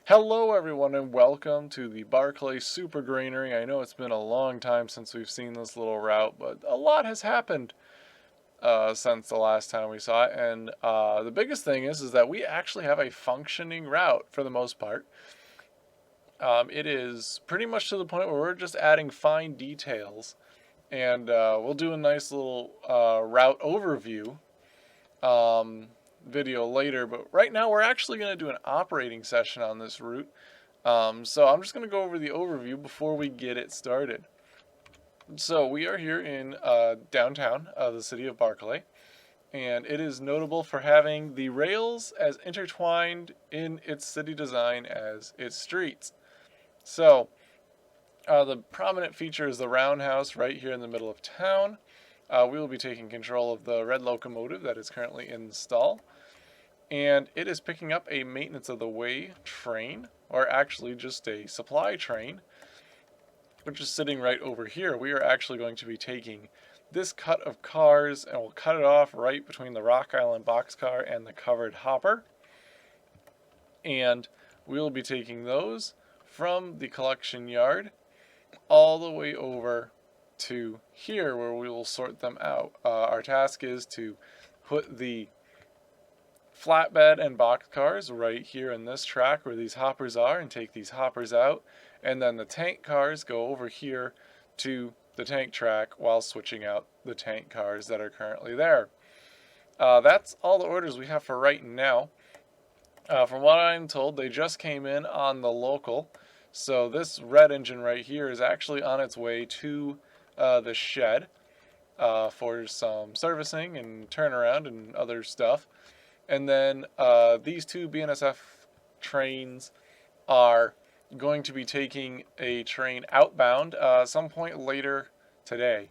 Hello everyone and welcome to the Barclay Super Granary. I know it's been a long time since we've seen this little route, but a lot has happened since the last time we saw it. And the biggest thing is that we actually have a functioning route for the most part. It is pretty much to the point where we're just adding fine details. And we'll do a nice little route overview video later, but right now we're actually going to do an operating session on this route. So I'm just going to go over the overview before we get it started. So we are here in downtown, the city of Barclay, and it is notable for having the rails as intertwined in its city design as its streets. So the prominent feature is the roundhouse right here in the middle of town. We will be taking control of the red locomotive that is currently in the stall. And it is picking up a maintenance of the way train, or actually just a supply train, which is sitting right over here. We are actually going to be taking this cut of cars and we'll cut it off right between the Rock Island boxcar and the covered hopper. And we'll be taking those from the collection yard all the way over to here where we will sort them out. Our task is to put the flatbed and boxcars right here in this track where these hoppers are and take these hoppers out, and then the tank cars go over here to the tank track while switching out the tank cars that are currently there. That's all the orders we have for right now. From what I'm told, they just came in on the local, so this red engine right here is actually on its way to the shed for some servicing and turnaround and other stuff. And then these two BNSF trains are going to be taking a train outbound some point later today.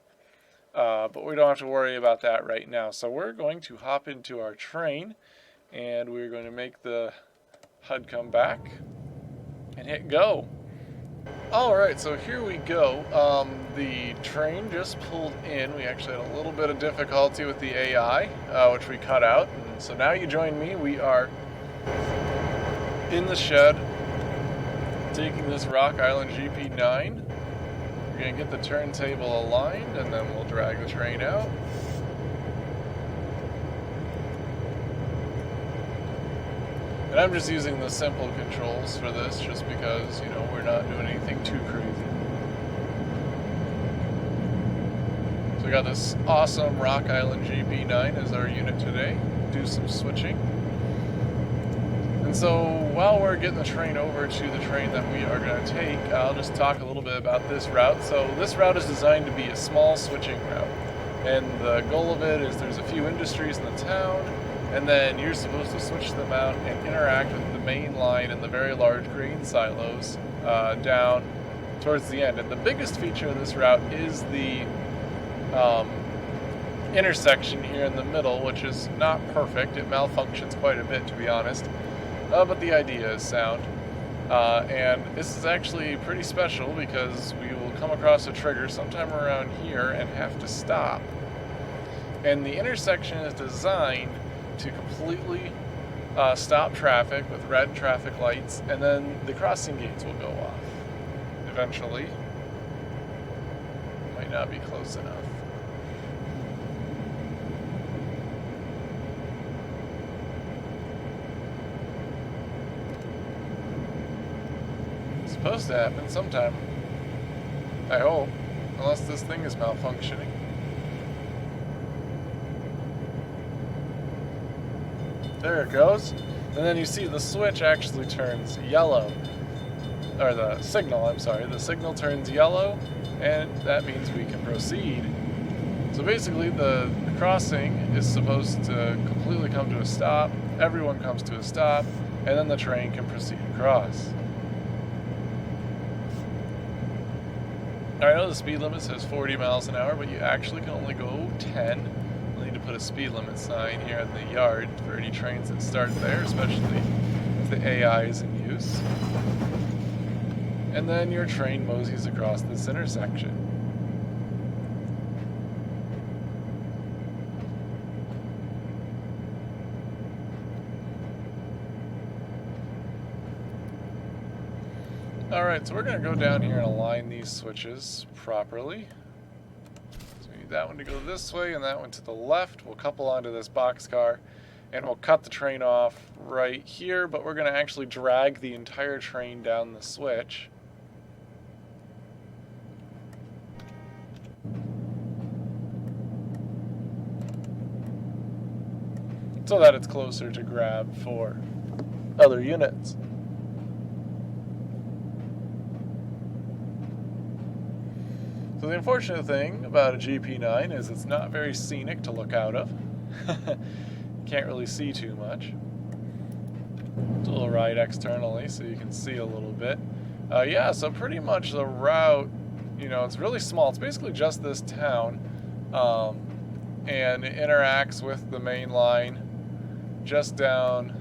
But we don't have to worry about that right now. So we're going to hop into our train and we're going to make the HUD come back and hit go. Alright, so here we go. The train just pulled in. We actually had a little bit of difficulty with the AI, which we cut out. And so now you join me. We are in the shed, taking this Rock Island GP9. We're going to get the turntable aligned, and then we'll drag the train out. And I'm just using the simple controls for this just because, we're not doing anything too crazy. So we got this awesome Rock Island GP9 as our unit today. Do some switching. And so while we're getting the train over to the train that we are going to take, I'll just talk a little bit about this route. So this route is designed to be a small switching route. And the goal of it is there's a few industries in the town, and then you're supposed to switch them out and interact with the main line and the very large grain silos down towards the end. And the biggest feature of this route is the intersection here in the middle, which is not perfect. It malfunctions quite a bit, to be honest. But the idea is sound. And this is actually pretty special because we will come across a trigger sometime around here and have to stop. And the intersection is designed to completely stop traffic with red traffic lights, and then the crossing gates will go off eventually. Might not be close enough. It's supposed to happen sometime, I hope, unless this thing is malfunctioning. There it goes. And then you see the switch actually turns yellow. Or the signal, I'm sorry. The signal turns yellow, and that means we can proceed. So basically, the crossing is supposed to completely come to a stop. Everyone comes to a stop, and then the train can proceed across. I know the speed limit says 40 miles an hour, but you actually can only go 10. Need to put a speed limit sign here in the yard for any trains that start there, especially if the AI is in use. And then your train moseys across this intersection. Alright, so we're going to go down here and align these switches properly. So we need that one to go this way and that one to the left. We'll couple onto this boxcar and we'll cut the train off right here, but we're going to actually drag the entire train down the switch. So that it's closer to grab for other units. So the unfortunate thing about a GP9 is it's not very scenic to look out of. Can't really see too much. Do a little ride externally so you can see a little bit. Yeah, so pretty much the route, you know, it's really small. It's basically just this town, and it interacts with the main line just down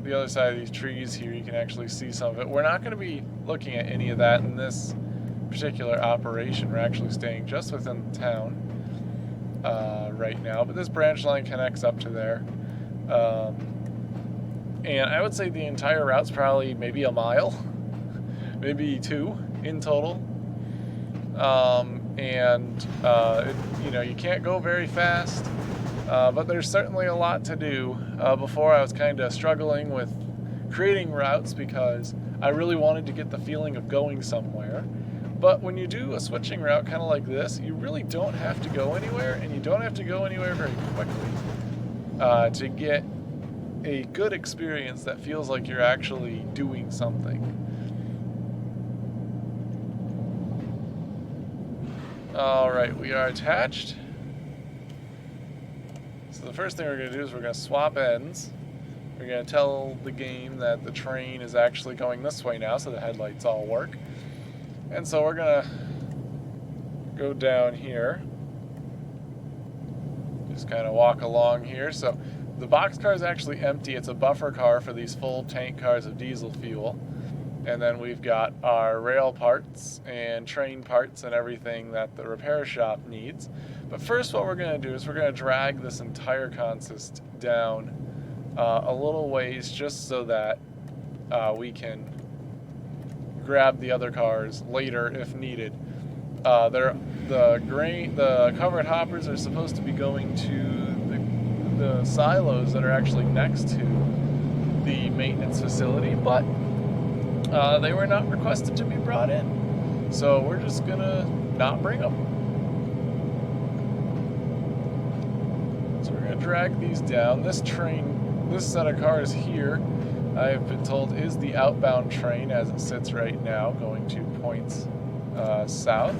the other side of these trees here. You can actually see some of it. We're not going to be looking at any of that in this particular operation. We're actually staying just within the town right now, but this branch line connects up to there. And I would say the entire route's probably maybe a mile, maybe 2 in total. You know, you can't go very fast, but there's certainly a lot to do. Before I was kind of struggling with creating routes because I really wanted to get the feeling of going somewhere. But when you do a switching route kind of like this, you really don't have to go anywhere, and you don't have to go anywhere very quickly to get a good experience that feels like you're actually doing something. Alright, we are attached. So the first thing we're going to do is we're going to swap ends. We're going to tell the game that the train is actually going this way now, so the headlights all work. And so we're going to go down here. Just kind of walk along here. So the boxcar is actually empty. It's a buffer car for these full tank cars of diesel fuel. And then we've got our rail parts and train parts and everything that the repair shop needs. But first what we're going to do is we're going to drag this entire consist down a little ways just so that we can grab the other cars later if needed. The covered hoppers are supposed to be going to the silos that are actually next to the maintenance facility, but they were not requested to be brought in. So we're just gonna not bring them. So we're gonna drag these down. This train, this set of cars here, I have been told is the outbound train as it sits right now, going to points south.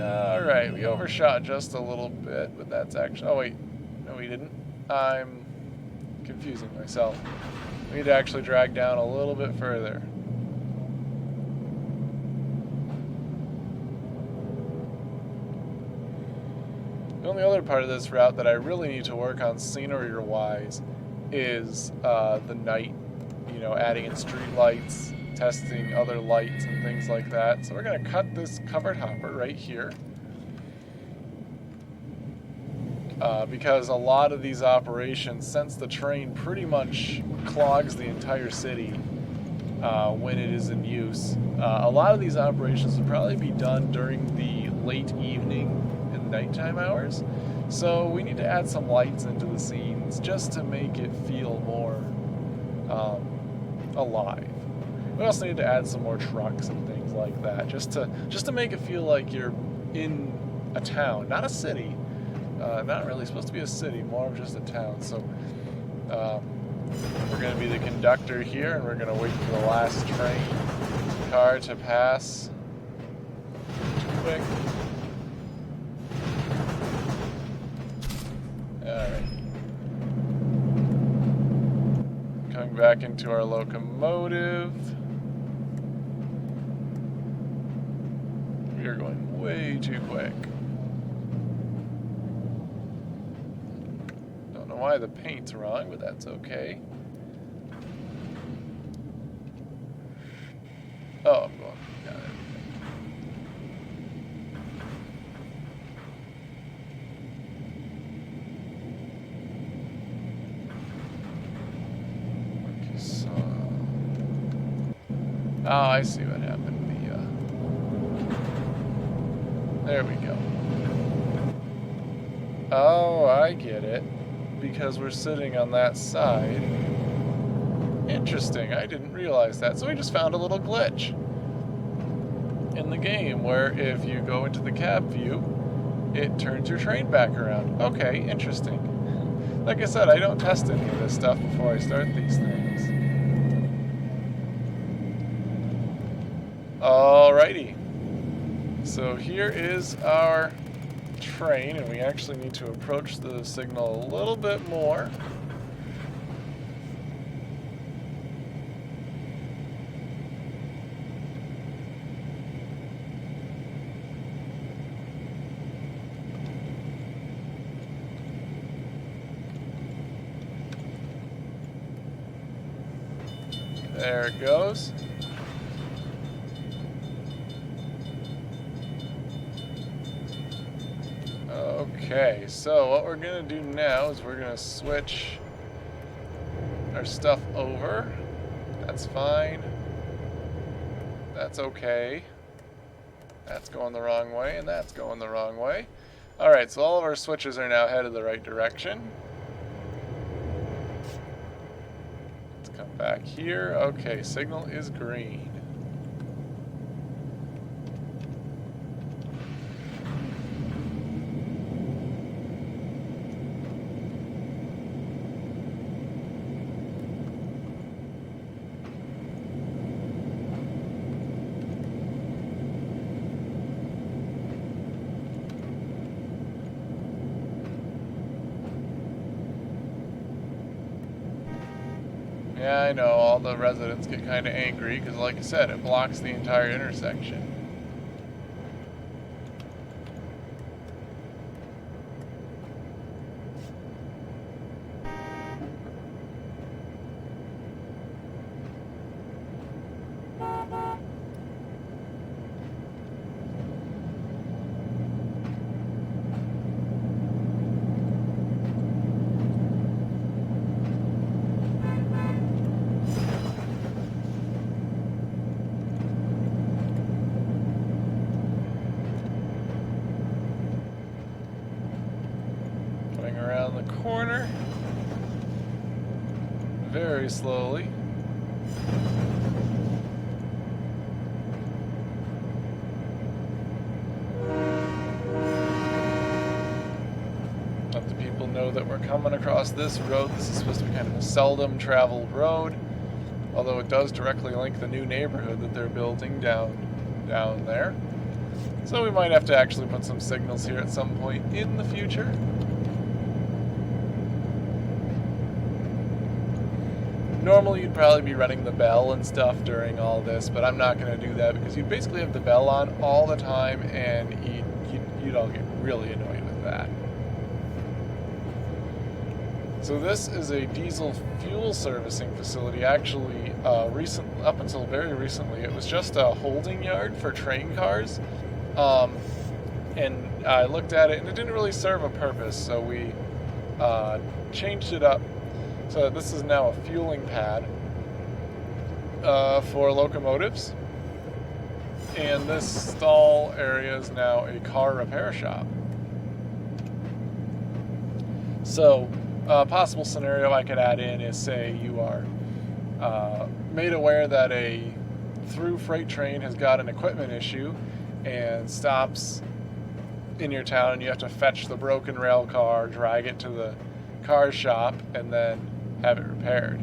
Alright, we overshot just a little bit, but that's actually... Oh wait, no we didn't. I'm confusing myself. We need to actually drag down a little bit further. The only other part of this route that I really need to work on scenery-wise is the night, you know, adding in street lights, testing other lights and things like that. So we're going to cut this covered hopper right here. Because a lot of these operations, since the train pretty much clogs the entire city when it is in use, a lot of these operations will probably be done during the late evening and nighttime hours. So we need to add some lights into the scenes just to make it feel more alive. We also need to add some more trucks and things like that, just to make it feel like you're in a town, not a city. Not really supposed to be a city, more of just a town. So we're going to be the conductor here, and we're going to wait for the last train car to pass. Quick. Alright. Coming back into our locomotive. We are going way too quick. Why the paint's wrong, but that's okay. Oh, I'm going. Got it. Okay, Oh, I see what happened. There we go. Oh, I get it. Because we're sitting on that side. Interesting, I didn't realize that. So we just found a little glitch in the game where if you go into the cab view, it turns your train back around. Okay, interesting. Like I said, I don't test any of this stuff before I start these things. Alrighty. So here is our train, and we actually need to approach the signal a little bit more. There it goes. Okay, so what we're going to do now is we're going to switch our stuff over. That's fine. That's okay. That's going the wrong way, and that's going the wrong way. Alright, so all of our switches are now headed the right direction. Let's come back here. Okay, signal is green. Yeah, I know, all the residents get kind of angry because, like I said, it blocks the entire intersection. Around the corner very slowly. Let the people know that we're coming across this road. This is supposed to be kind of a seldom traveled road, although it does directly link the new neighborhood that they're building down there. So we might have to actually put some signals here at some point in the future. Normally you'd probably be running the bell and stuff during all this, but I'm not going to do that because you'd basically have the bell on all the time and you'd all get really annoyed with that. So this is a diesel fuel servicing facility. Actually, up until very recently, it was just a holding yard for train cars. And I looked at it and it didn't really serve a purpose, so we changed it up. So this is now a fueling pad for locomotives, and this stall area is now a car repair shop. So a possible scenario I could add in is, say you are made aware that a through freight train has got an equipment issue and stops in your town, and you have to fetch the broken rail car, drag it to the car shop, and then have it repaired.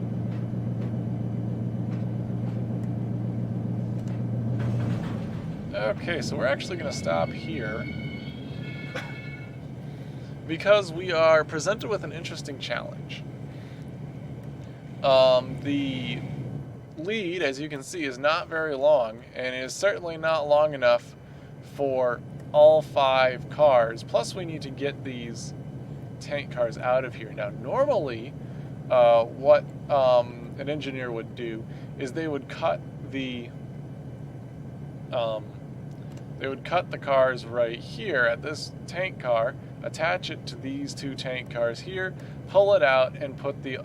Okay, so we're actually going to stop here because we are presented with an interesting challenge. The lead, as you can see, is not very long, and is certainly not long enough for all 5 cars. Plus, we need to get these tank cars out of here. Now, normally, what an engineer would do is they would cut the cars right here at this tank car, attach it to these 2 tank cars here, pull it out, and put the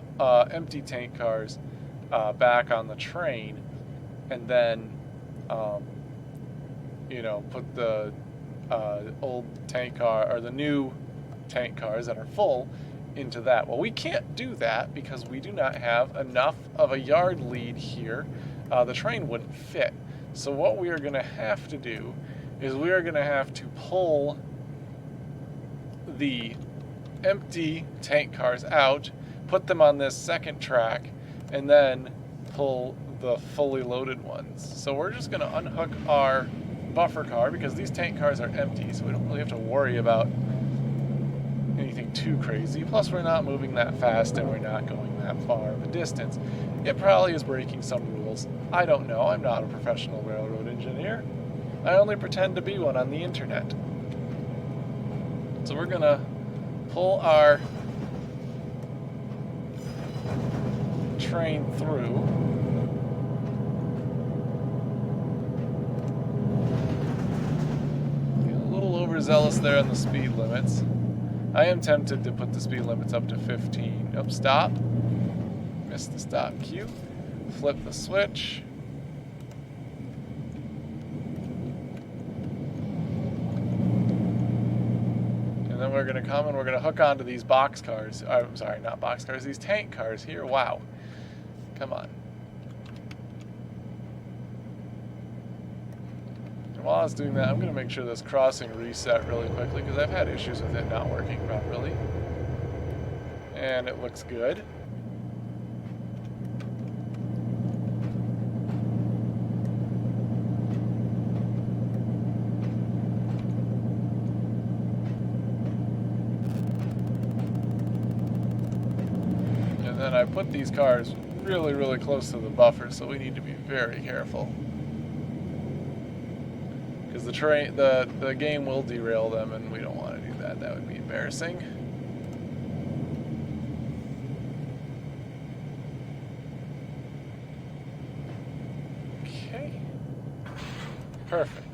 empty tank cars back on the train. and then, you know, put the old tank car, or the new tank cars that are full, into that. Well, we can't do that because we do not have enough of a yard lead here. The train wouldn't fit. So what we are going to have to do is we are going to have to pull the empty tank cars out, put them on this second track, and then pull the fully loaded ones. So we're just going to unhook our buffer car because these tank cars are empty, so we don't really have to worry about anything too crazy. Plus, we're not moving that fast and we're not going that far of a distance. It probably is breaking some rules. I don't know. I'm not a professional railroad engineer. I only pretend to be one on the internet. So we're gonna pull our train through. Get a little overzealous there on the speed limits. I am tempted to put the speed limits up to 15. Nope, stop. Missed the stop cue. Flip the switch. And then we're going to come and we're going to hook onto these box cars. I'm sorry, not box cars, these tank cars here. Wow. Come on. And while I was doing that, I'm going to make sure this crossing reset really quickly because I've had issues with it not working properly. And it looks good. And then I put these cars really, really close to the buffer, so we need to be very careful. Because the game will derail them, and we don't want to do that. That would be embarrassing. Okay. Perfect.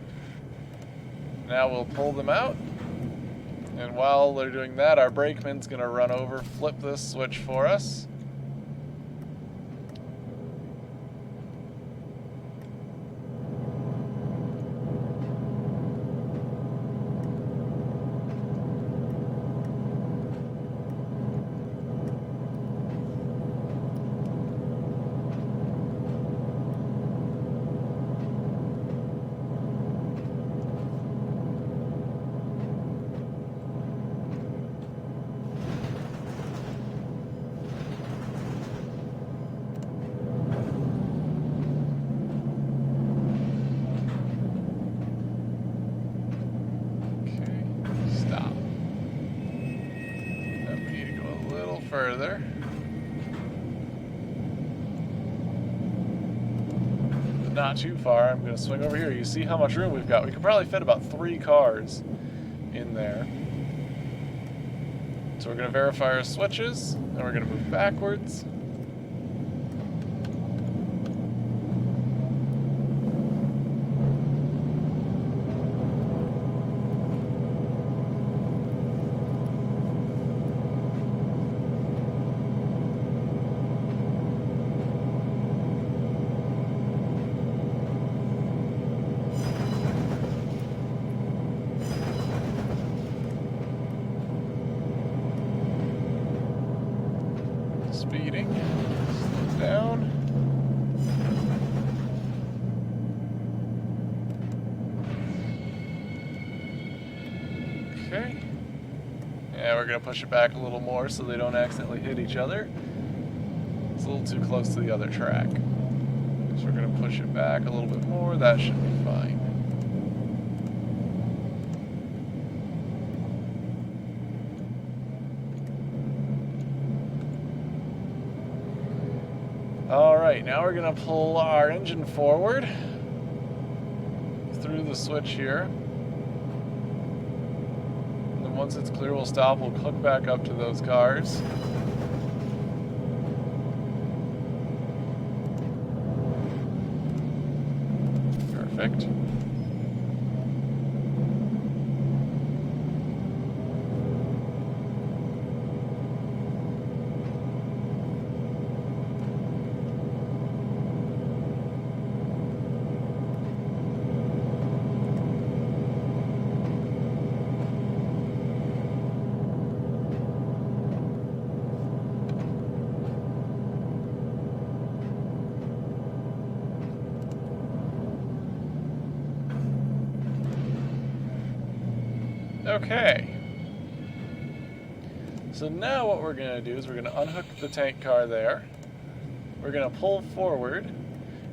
Now we'll pull them out. And while they're doing that, our brakeman's going to run over, flip this switch for us. Further. But not too far. I'm going to swing over here. You see how much room we've got. We could probably fit about 3 cars in there. So we're going to verify our switches, and we're going to move backwards. Speeding. Slow down. Okay. Yeah, we're going to push it back a little more so they don't accidentally hit each other. It's a little too close to the other track. So we're going to push it back a little bit more. That should be fine. Alright, now we're going to pull our engine forward through the switch here. And then once it's clear, we'll stop. We'll hook back up to those cars. Perfect. Okay. So now what we're going to do is we're going to unhook the tank car there. We're going to pull forward.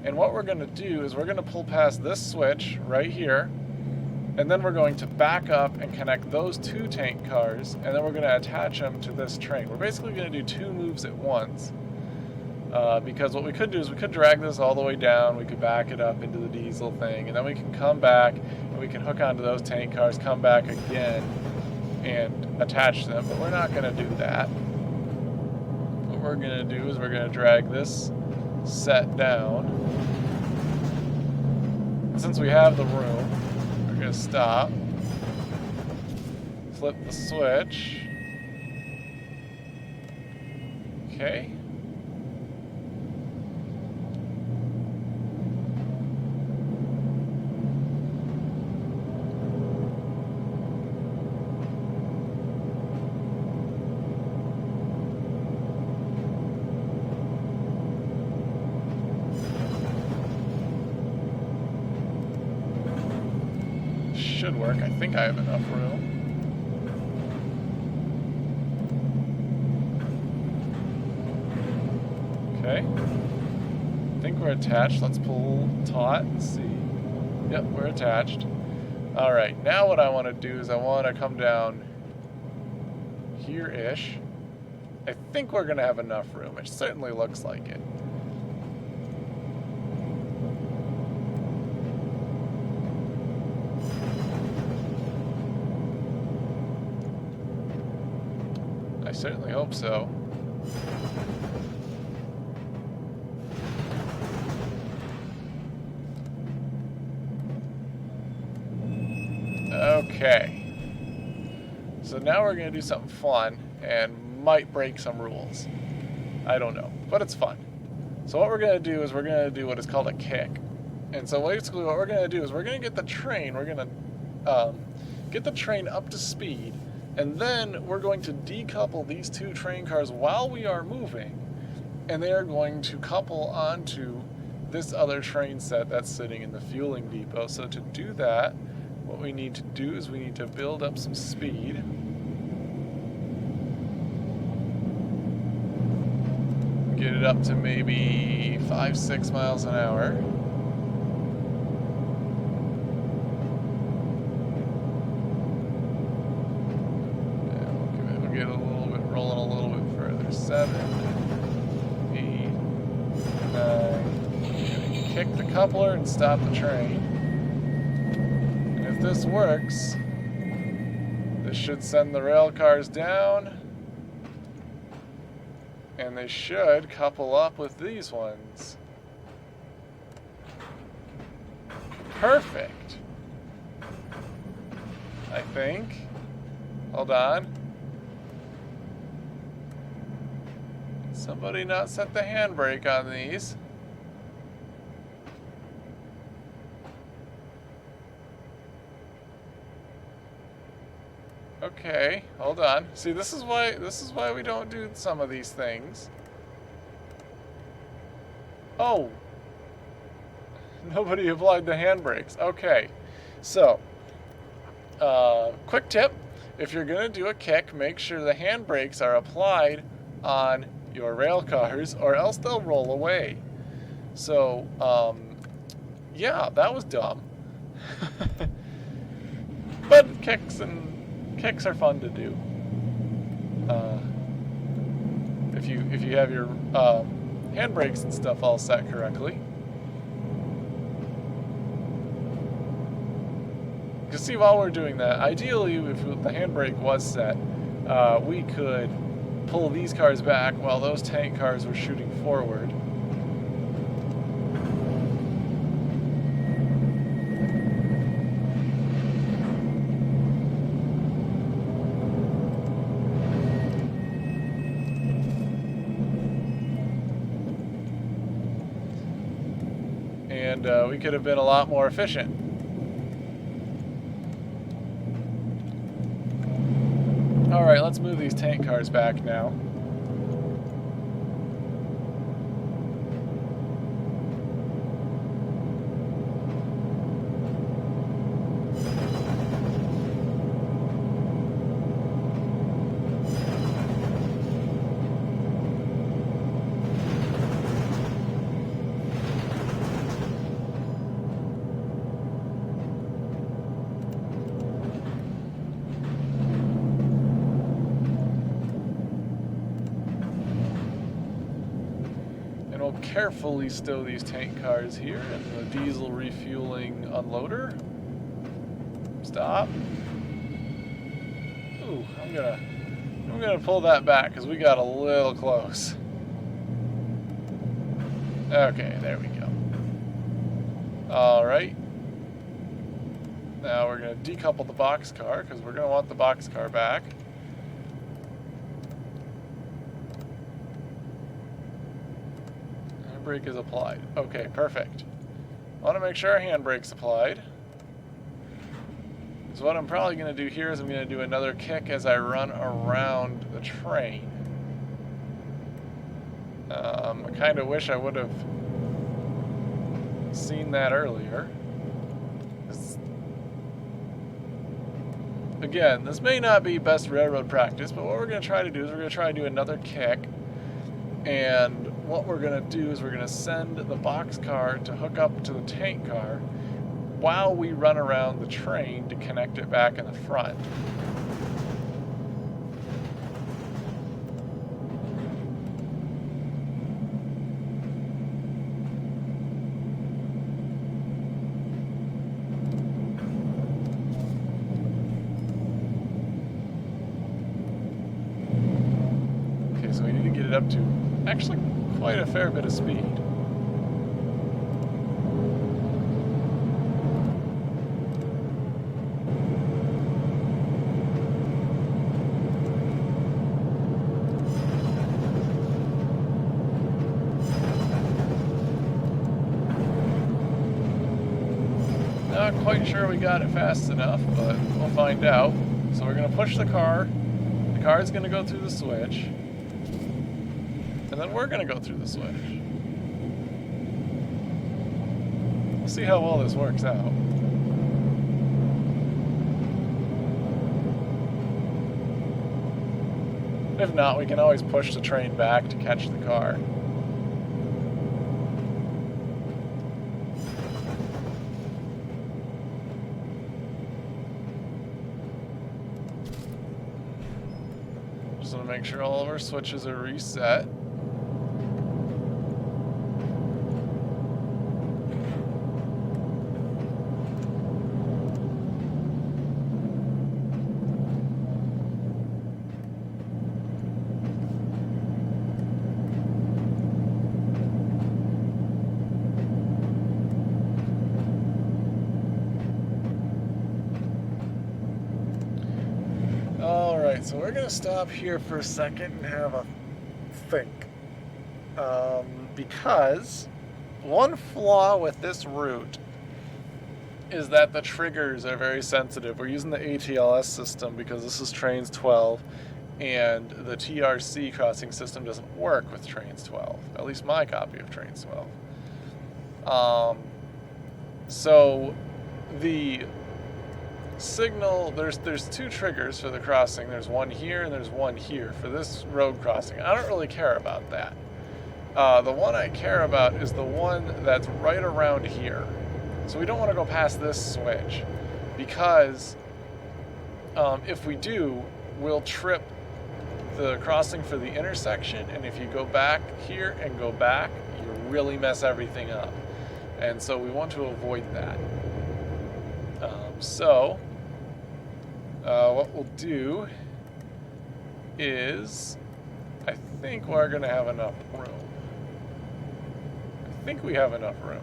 And what we're going to do is we're going to pull past this switch right here. And then we're going to back up and connect those two tank cars. And then we're going to attach them to this train. We're basically going to do two moves at once. Because what we could do is we could drag this all the way down. We could back it up into the diesel thing. And then we can come back and we can hook onto those tank cars, come back again, and attach them. But we're not going to do that. What we're going to do is we're going to drag this set down. And since we have the room, we're going to stop, flip the switch. Okay. Should work. I think I have enough room. Okay. I think we're attached. Let's pull taut and see. Yep, we're attached. Alright, now what I want to do is I want to come down here-ish. I think we're going to have enough room. It certainly looks like it. I certainly hope so. Okay. So now we're going to do something fun and might break some rules. I don't know, but it's fun. So what we're going to do is we're going to do what is called a kick. And so basically what we're going to do is we're going to get the train, we're going to get the train up to speed. And then we're going to decouple these two train cars while we are moving, and they are going to couple onto this other train set that's sitting in the fueling depot. So to do that, what we need to do is we need to build up some speed. Get it up to maybe 5-6 miles an hour. Get a little bit, rolling a little bit further. 7, 8, 9. Kick the coupler and stop the train. And if this works, this should send the rail cars down. And they should couple up with these ones. Perfect. I think. Hold on. Somebody not set the handbrake on these. Okay, hold on. See, this is why we don't do some of these things. Oh. Nobody applied the handbrakes. Okay. So, quick tip, if you're going to do a kick, make sure the handbrakes are applied on your rail cars, or else they'll roll away. So, yeah, that was dumb. But kicks are fun to do. If you have your handbrakes and stuff all set correctly. You see, while we're doing that, ideally, if the handbrake was set, we could pull these cars back while those tank cars were shooting forward. And we could have been a lot more efficient. Alright, let's move these tank cars back now. now carefully stow these tank cars here in the diesel refueling unloader. Stop. Ooh, I'm gonna pull that back because we got a little close. Okay, there we go. Alright. Now we're gonna decouple the boxcar because we're gonna want the boxcar back. Handbrake is applied. Okay, perfect. I want to make sure our handbrake's applied. So what I'm probably going to do here is I'm going to do another kick as I run around the train. I kind of wish I would have seen that earlier. Again, this may not be best railroad practice, but what we're going to try to do is we're going to try to do another kick. And what we're going to do is we're going to send the boxcar to hook up to the tank car while we run around the train to connect it back in the front. Okay, so we need to get it up to actually quite a fair bit of speed. Not quite sure we got it fast enough, but we'll find out. So we're going to push the car. The car is going to go through the switch. And then we're going to go through the switch. We'll see how well this works out. If not, we can always push the train back to catch the car. Just want to make sure all of our switches are reset. Alright, so we're going to stop here for a second and have a think. Because one flaw with this route is that the triggers are very sensitive. We're using the ATLS system because this is Trainz 12, and the TRC crossing system doesn't work with Trainz 12, at least my copy of Trainz 12. So the signal, there's two triggers for the crossing. There's one here and there's one here for this road crossing. I don't really care about that. The one I care about is the one that's right around here. So we don't want to go past this switch because if we do, we'll trip the crossing for the intersection, and if you go back here and go back, you really mess everything up. And so we want to avoid that. What we'll do is, I think we're going to have enough room. I think we have enough room.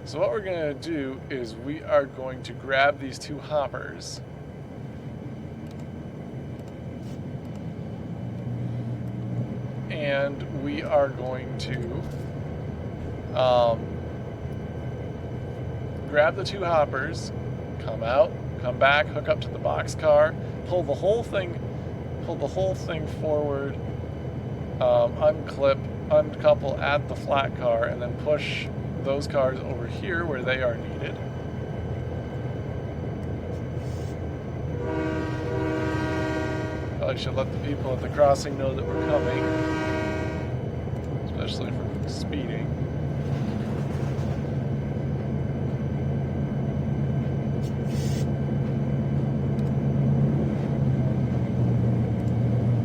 So what we're going to do is we are going to grab these two hoppers. And we are going to grab the two hoppers, come out, come back, hook up to the boxcar, pull the whole thing forward, unclip, uncouple at the flat car, and then push those cars over here where they are needed. Probably should let the people at the crossing know that we're coming, especially for speeding.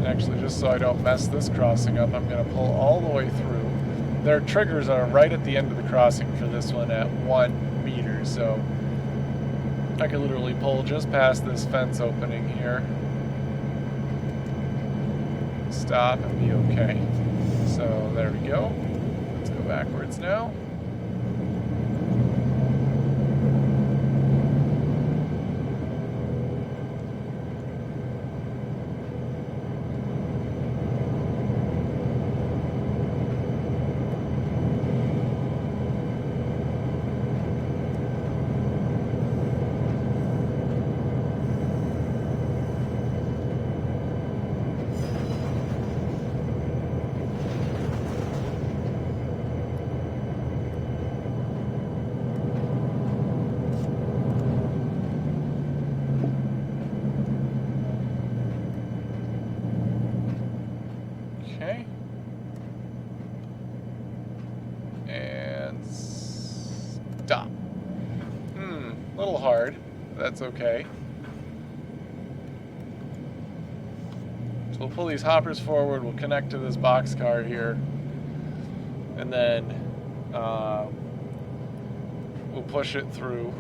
Actually, just so I don't mess this crossing up, I'm going to pull all the way through. Their triggers are right at the end of the crossing for this one at 1 meter, so I can literally pull just past this fence opening here, stop, and be okay. So there we go. Let's go backwards now. Okay. And stop. A little hard. That's okay. So we'll pull these hoppers forward, we'll connect to this boxcar here, and then we'll push it through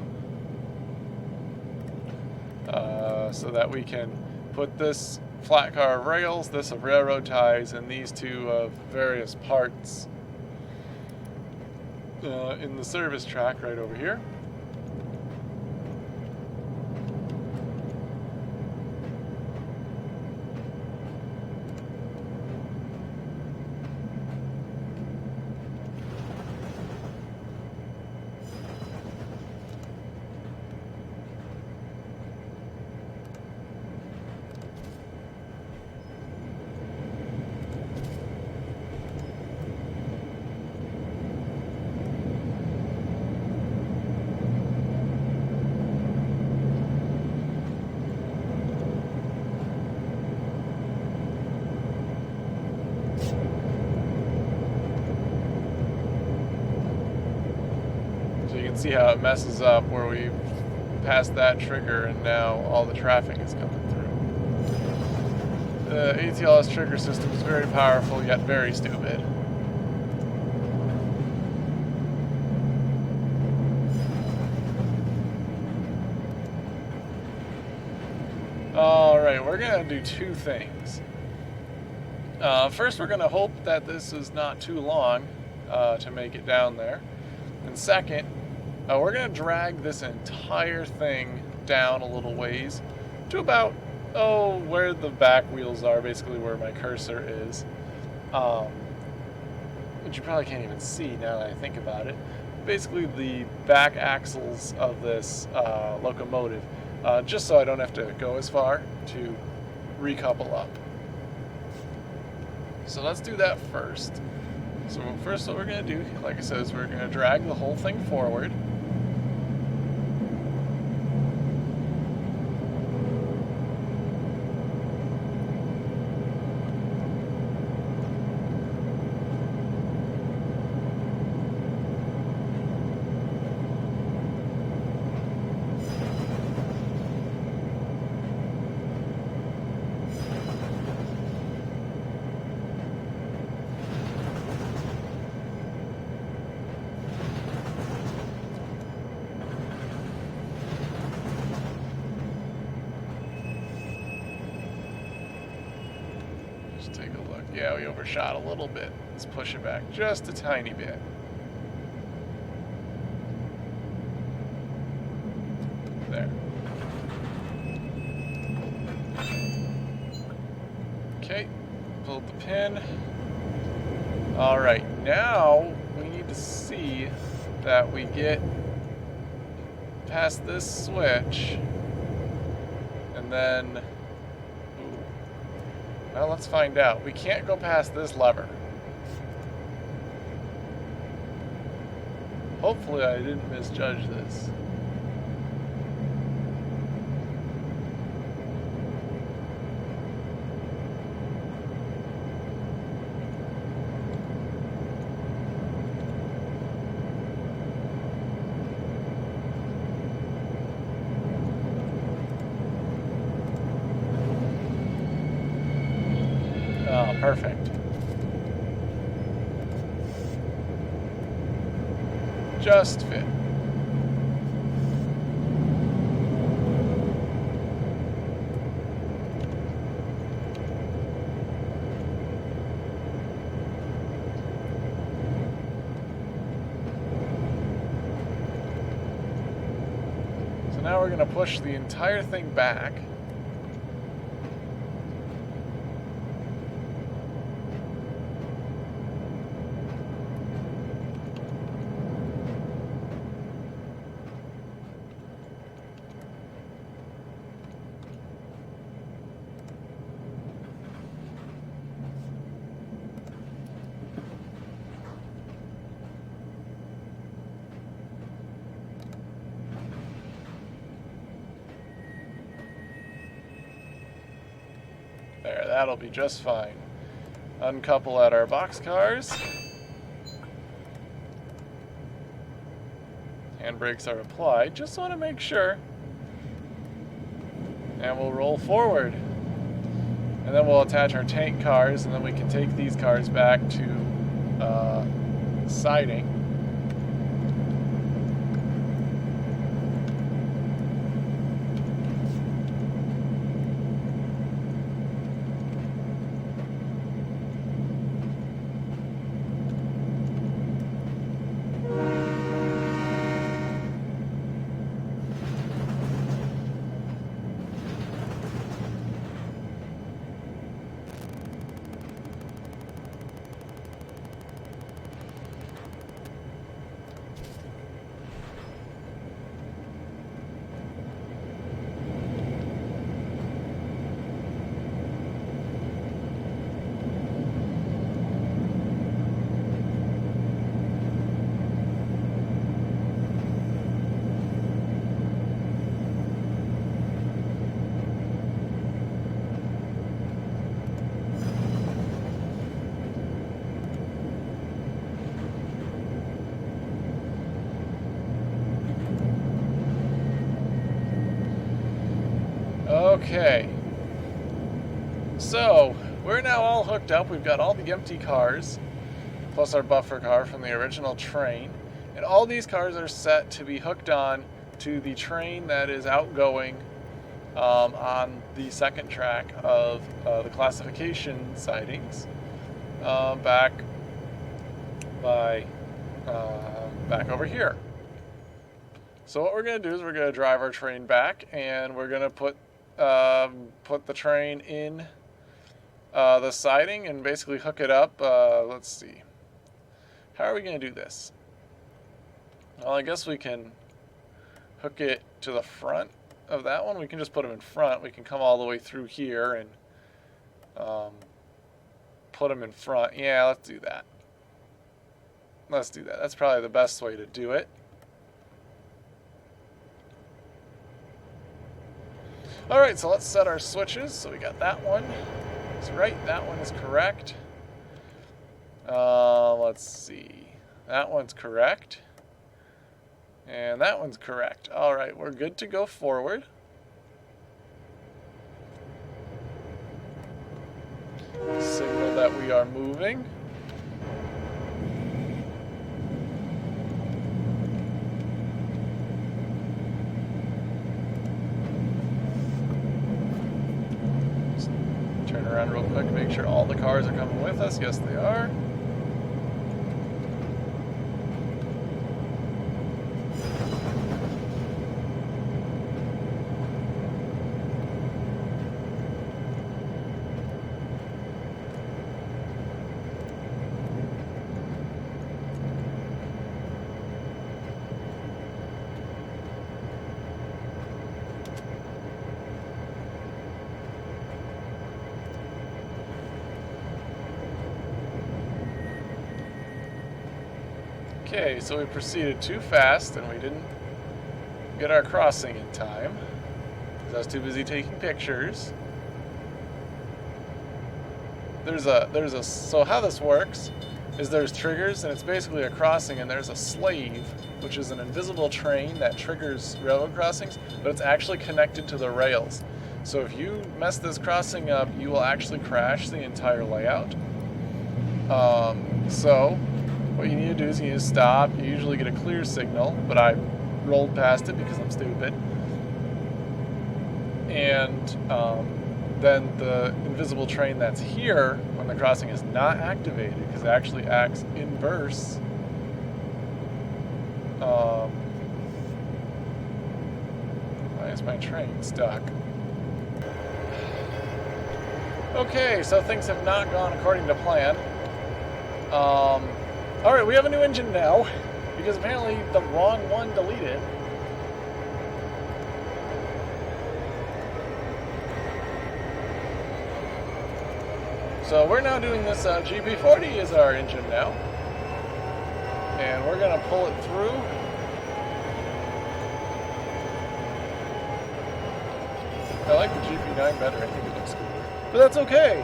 so that we can put this flat car of rails, this of railroad ties, and these two of various parts in the service track right over here. See how it messes up where we've passed that trigger and now all the traffic is coming through. The ATLS trigger system is very powerful yet very stupid. Alright, we're going to do two things. First, we're going to hope that this is not too long to make it down there. And second, we're going to drag this entire thing down a little ways to about, where the back wheels are, basically where my cursor is. Which you probably can't even see now that I think about it. Basically the back axles of this locomotive, just so I don't have to go as far to recouple up. So let's do that first. So first what we're going to do, like I said, is we're going to drag the whole thing forward. Take a look. Yeah, we overshot a little bit. Let's push it back just a tiny bit. There. Okay, pulled the pin. Alright, now we need to see that we get past this switch and then well, let's find out. We can't go past this lever. Hopefully I didn't misjudge this. Perfect. Just fit. So now we're going to push the entire thing back. There, that'll be just fine. Uncouple at our boxcars. Handbrakes are applied. Just want to make sure. And we'll roll forward. And then we'll attach our tank cars, and then we can take these cars back to siding. Okay, so we're now all hooked up. We've got all the empty cars, plus our buffer car from the original train, and all these cars are set to be hooked on to the train that is outgoing on the second track of the classification sidings back over here. So what we're going to do is we're going to drive our train back, and we're going to put the train in the siding and basically hook it up. Let's see. How are we going to do this? Well, I guess we can hook it to the front of that one. We can just put them in front. We can come all the way through here and put them in front. Yeah, let's do that. Let's do that. That's probably the best way to do it. Alright, so let's set our switches. So we got that one. It's right. That one is correct. Let's see. That one's correct. And that one's correct. Alright, we're good to go forward. Signal that we are moving. Turn around real quick, make sure all the cars are coming with us. Yes, they are. Okay, so we proceeded too fast and we didn't get our crossing in time because I was too busy taking pictures. So how this works is there's triggers, and it's basically a crossing, and there's a slave, which is an invisible train that triggers railroad crossings, but it's actually connected to the rails. So if you mess this crossing up, you will actually crash the entire layout. So what you need to do is you need to stop. You usually get a clear signal, but I rolled past it because I'm stupid. And then the invisible train that's here, when the crossing is not activated, because it actually acts inverse, why is my train stuck? Okay, so things have not gone according to plan. Alright, we have a new engine now, because apparently the wrong one deleted. So we're now doing this GP40 is our engine now. And we're going to pull it through. I like the GP9 better, I think it looks cooler. But that's okay!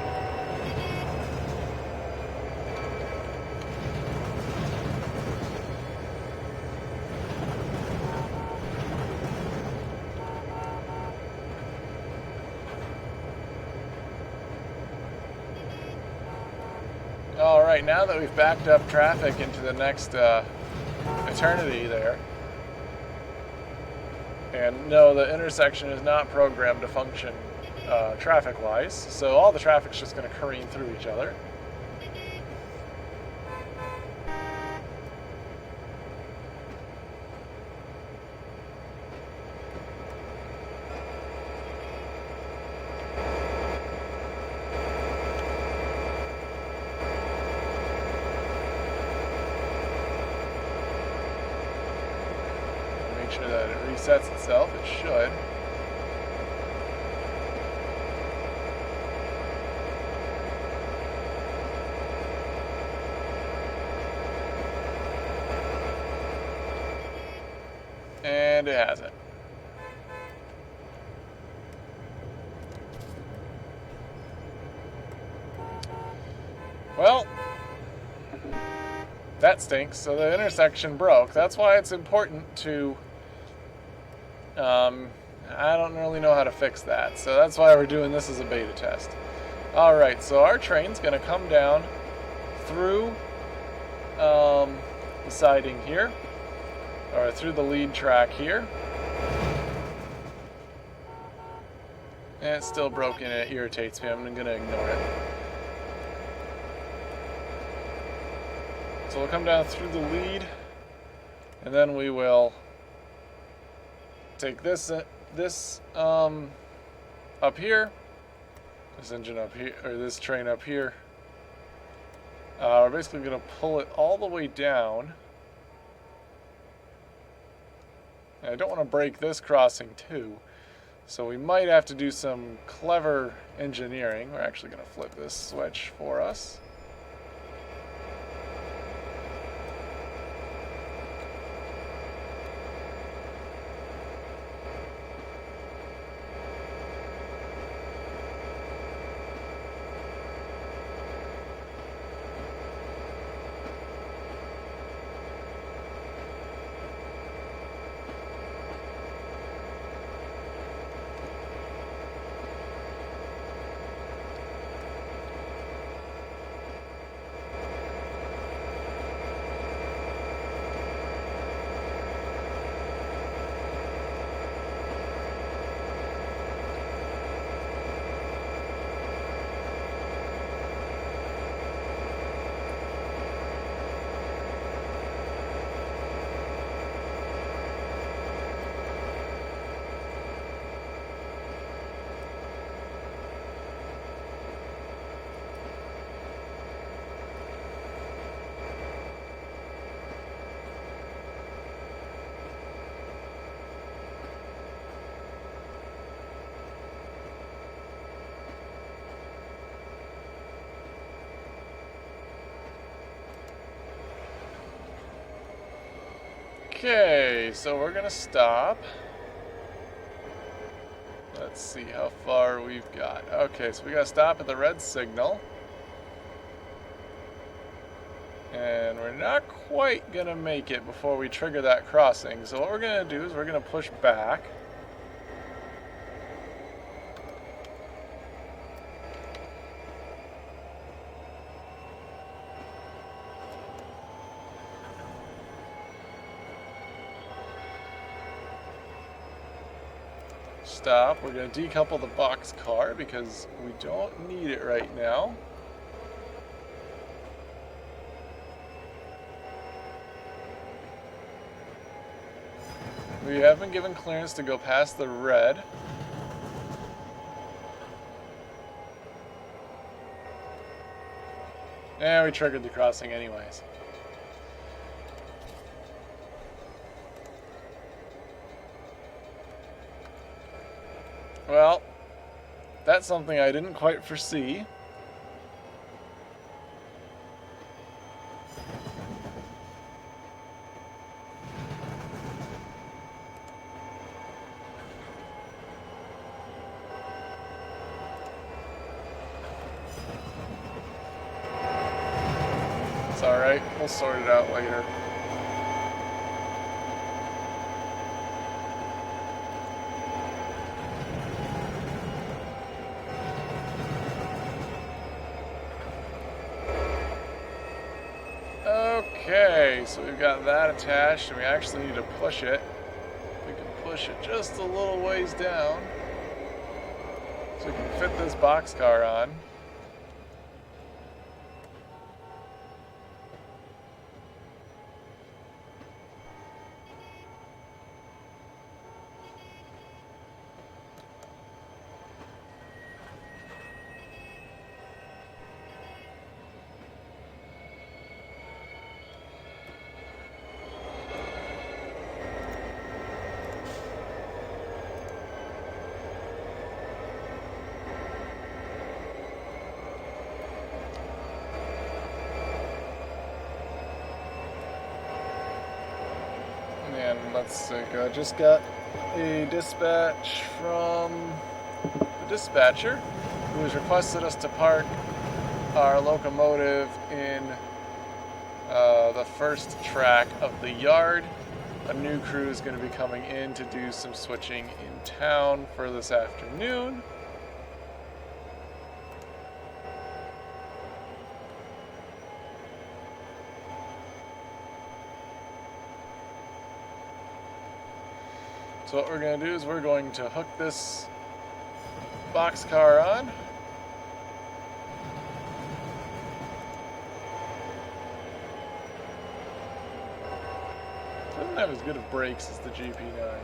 Alright, now that we've backed up traffic into the next eternity there, and no, the intersection is not programmed to function traffic-wise, so all the traffic's just going to careen through each other. Make sure that it resets itself. It should. And it hasn't. Well, that stinks. So the intersection broke. That's why it's important to I don't really know how to fix that, so that's why we're doing this as a beta test. Alright, so our train's going to come down through the siding here, or through the lead track here. And it's still broken and it irritates me. I'm going to ignore it. So we'll come down through the lead, and then we will take this up here, this engine up here, or this train up here. We're basically going to pull it all the way down. And I don't want to break this crossing too, so we might have to do some clever engineering. We're actually going to flip this switch for us. Okay, so we're gonna stop. Let's see how far we've got. Okay, so we gotta stop at the red signal. And we're not quite gonna make it before we trigger that crossing. So what we're gonna do is we're gonna push back. stop. We're going to decouple the box car because we don't need it right now. We have been given clearance to go past the red. And we triggered the crossing anyways. Well, that's something I didn't quite foresee. It's alright, we'll sort it out later. Okay, so we've got that attached, and we actually need to push it. We can push it just a little ways down, so we can fit this boxcar on. Let's see, I just got a dispatch from the dispatcher who has requested us to park our locomotive in the first track of the yard. A new crew is going to be coming in to do some switching in town for this afternoon. So what we're going to do is we're going to hook this boxcar on. Doesn't have as good of brakes as the GP9.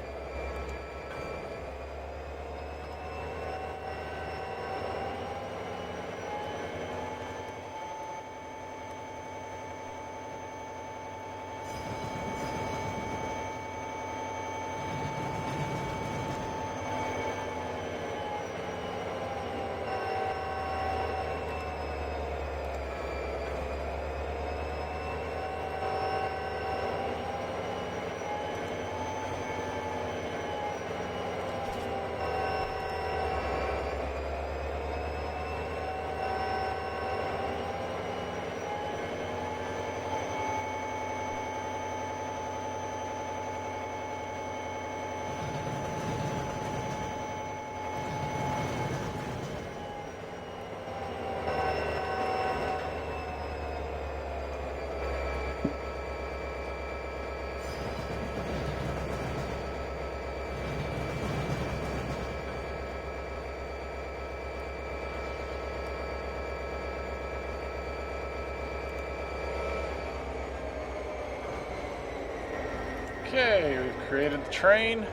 Okay, we've created the train.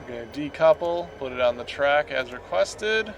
We're going to decouple, put it on the track as requested.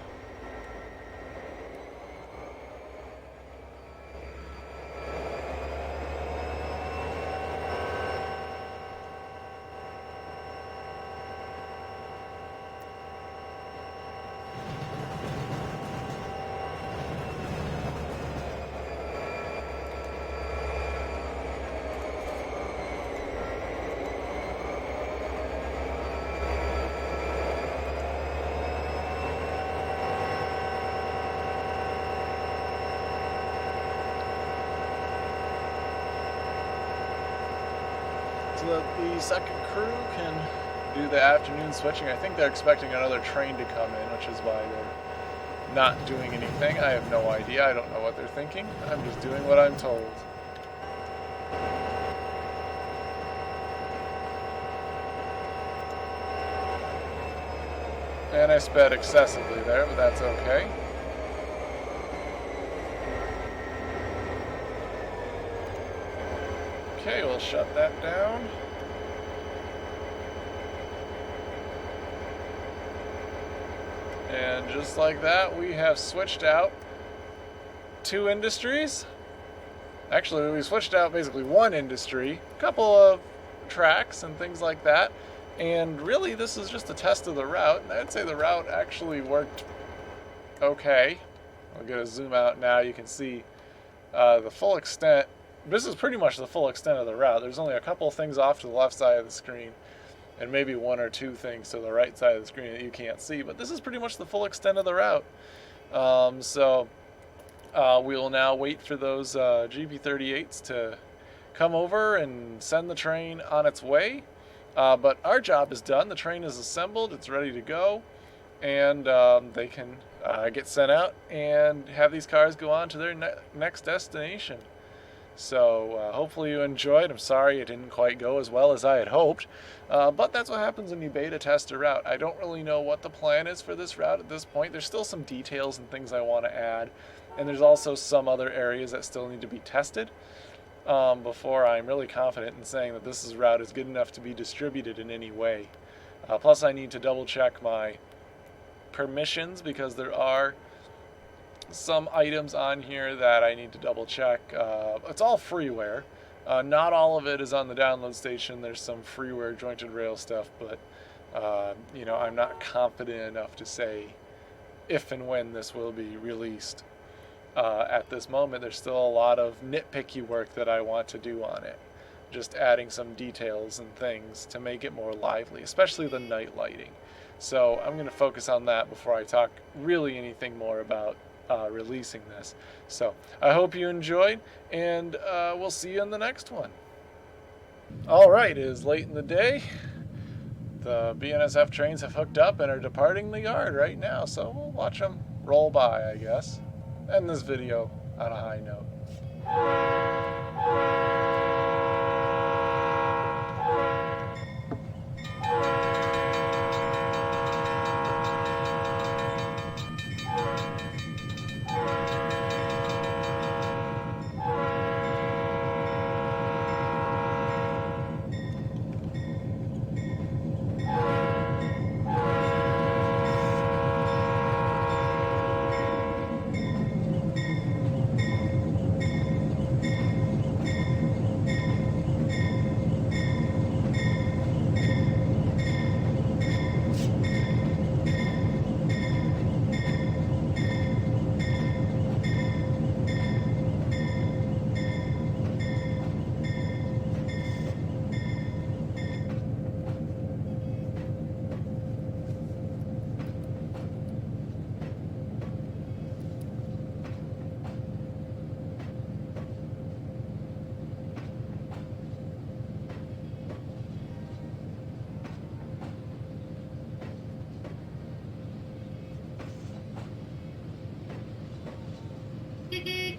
So that the second crew can do the afternoon switching. I think they're expecting another train to come in, which is why they're not doing anything. I have no idea. I don't know what they're thinking. I'm just doing what I'm told. And I sped excessively there, but that's okay. Okay, we'll shut that down. And just like that, we have switched out 2 industries. Actually, we switched out basically 1 industry, a couple of tracks and things like that. And really, this is just a test of the route. And I'd say the route actually worked okay. I'll get a zoom out now. You can see the full extent. This is pretty much the full extent of the route. There's only a couple of things off to the left side of the screen, and maybe 1 or 2 things to the right side of the screen that you can't see. But this is pretty much the full extent of the route. We will now wait for those GP38s to come over and send the train on its way. But our job is done. The train is assembled. It's ready to go. And they can get sent out and have these cars go on to their next destination. So hopefully you enjoyed. I'm sorry it didn't quite go as well as I had hoped. But that's what happens when you beta test a route. I don't really know what the plan is for this route at this point. There's still some details and things I want to add. And there's also some other areas that still need to be tested before I'm really confident in saying that this route is good enough to be distributed in any way. Plus I need to double check my permissions because there are some items on here that I need to double check. It's all freeware. Not all of it is on the download station. There's some freeware jointed rail stuff, but I'm not confident enough to say if and when this will be released. At this moment, there's still a lot of nitpicky work that I want to do on it. Just adding some details and things to make it more lively, especially the night lighting. So I'm going to focus on that before I talk really anything more about releasing this. So I hope you enjoyed, and we'll see you in the next one. Alright, it is late in the day. The BNSF trains have hooked up and are departing the yard right now, so we'll watch them roll by, I guess. End this video on a high note. Beep beep.